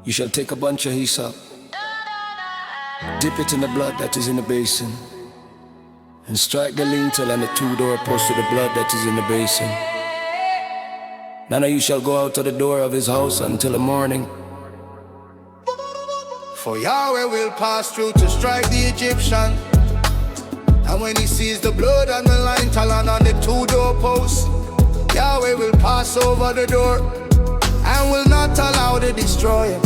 You shall take a bunch of hyssop, dip it in the blood that is in the basin, and strike the lintel and the two doorposts with the blood that is in the basin. None of you shall go out of the door of his house until the morning. For Yahweh will pass through to strike the Egyptian. And when he sees the blood on the lintel and on the two doorposts, Yahweh will pass over the door and will not allow the destroyer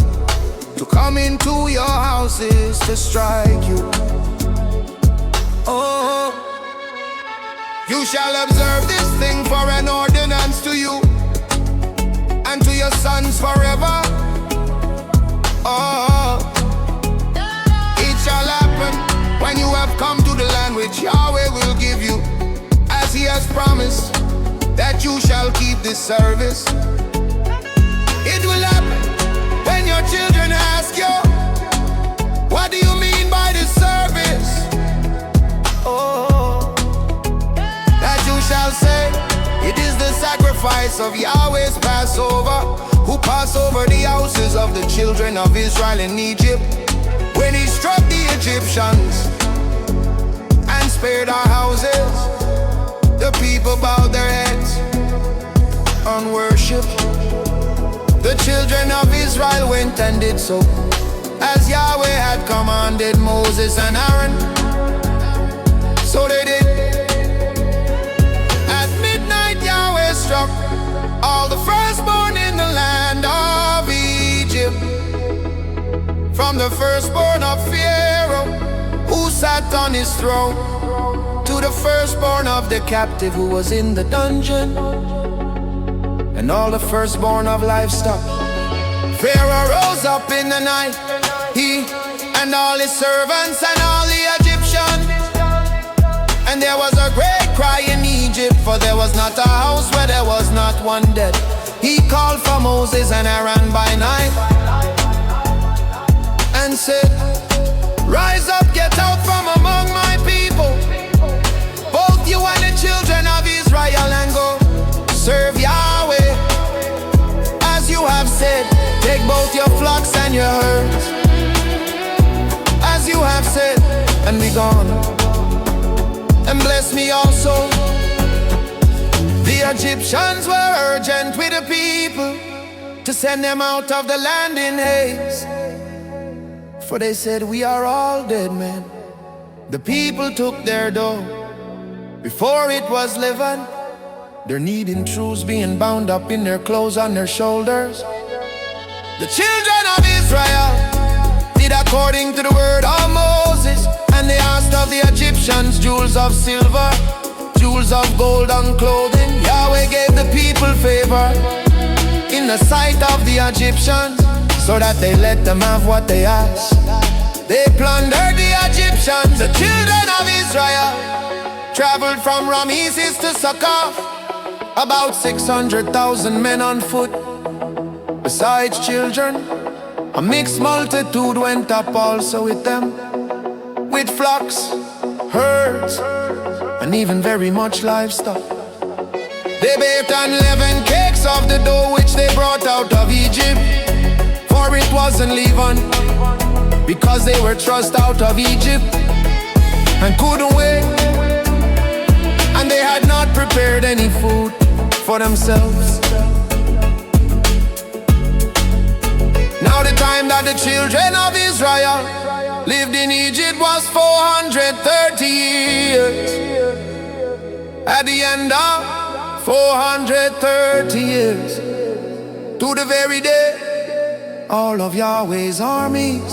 to come into your houses to strike you. Oh, you shall observe this thing for an ordinance to you and to your sons forever. Oh, it shall happen when you have come to the land which Yahweh will give you, as he has promised that you shall keep this service. It will happen when your children ask you, what do you mean by this service? Oh, that you shall say, it is the sacrifice of Yahweh's Passover, who passed over the houses of the children of Israel in Egypt, when he struck the Egyptians and spared our houses. The people bowed their heads and worship. The children of Israel went and did so, as Yahweh had commanded Moses and Aaron. So they did. At midnight Yahweh struck all the firstborn in the land of Egypt, from the firstborn of Pharaoh, who sat on his throne, to the firstborn of the captive who was in the dungeon, and all the firstborn of livestock. Pharaoh rose up in the night, he and all his servants and all the Egyptians. And there was a great cry in Egypt, for there was not a house where there was not one dead. He called for Moses and Aaron by night and said, rise up, get out from among my people, both you and the children of Israel, and go serve Yahweh. As you have said, take both your flocks and your herds, as you have said, and be gone, and bless me also. The Egyptians were urgent with the people to send them out of the land in haste, for they said, we are all dead men. The people took their dough before it was leavened, their kneading troughs being bound up in their clothes on their shoulders. The children of Israel did according to the word of Moses, and they asked of the Egyptians jewels of silver, jewels of gold and clothing. Yahweh gave the people favor in the sight of the Egyptians, so that they let them have what they asked. They plundered the Egyptians. The children of Israel traveled from Ramesses to Succoth, about 600,000 men on foot, besides children. A mixed multitude went up also with them, with flocks, herds, and even very much livestock. They baked unleavened cakes of the dough which they brought out of Egypt, for it wasn't leavened, because they were thrust out of Egypt and couldn't wait, and they had not prepared any food for themselves. Now the time that the children of Israel lived in Egypt was 430 years. At the end of 430 years, to the very day, all of Yahweh's armies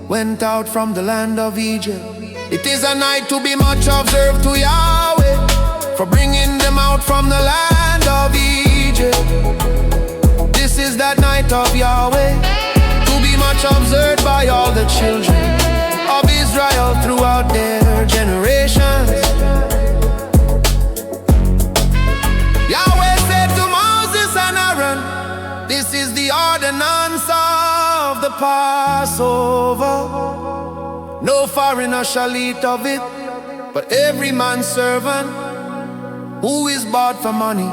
went out from the land of Egypt. It is a night to be much observed to Yahweh, for bringing them out from the land of Egypt. This is that night of Yahweh, to be much observed by all the children of Israel throughout their generations. Yahweh said to Moses and Aaron, this is the ordinance of the Passover. No foreigner shall eat of it, but every man's servant who is bought for money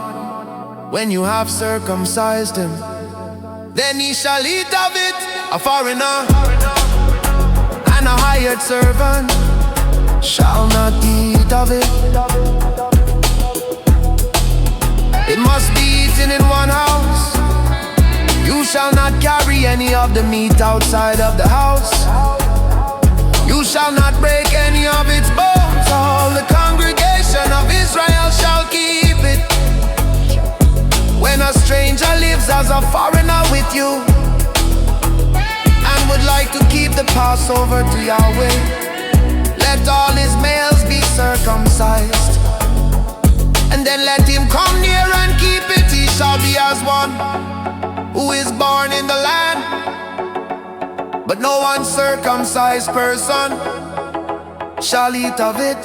when you have circumcised him. Then he shall eat of it, a foreigner and a hired servant shall not eat of it. It must be eaten in one house. You shall not carry any of the meat outside of the house. You shall not break any of its bones. All the congregation of Israel shall keep it. When a stranger lives as a foreigner with you and would like to keep the Passover to Yahweh, let all his males be circumcised, and then let him come near and keep it. He shall be as one who is born in the land. But no uncircumcised person shall eat of it.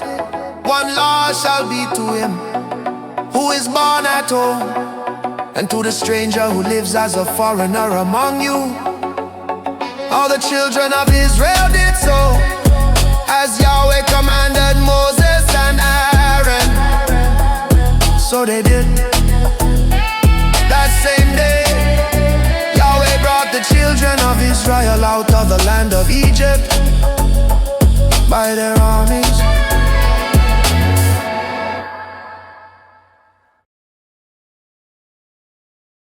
One law shall be to him who is born at home, and to the stranger who lives as a foreigner among you. All the children of Israel did so, as Yahweh commanded Moses and Aaron. So they did. That same day, Yahweh brought the children of Israel out of the land of Egypt by their army.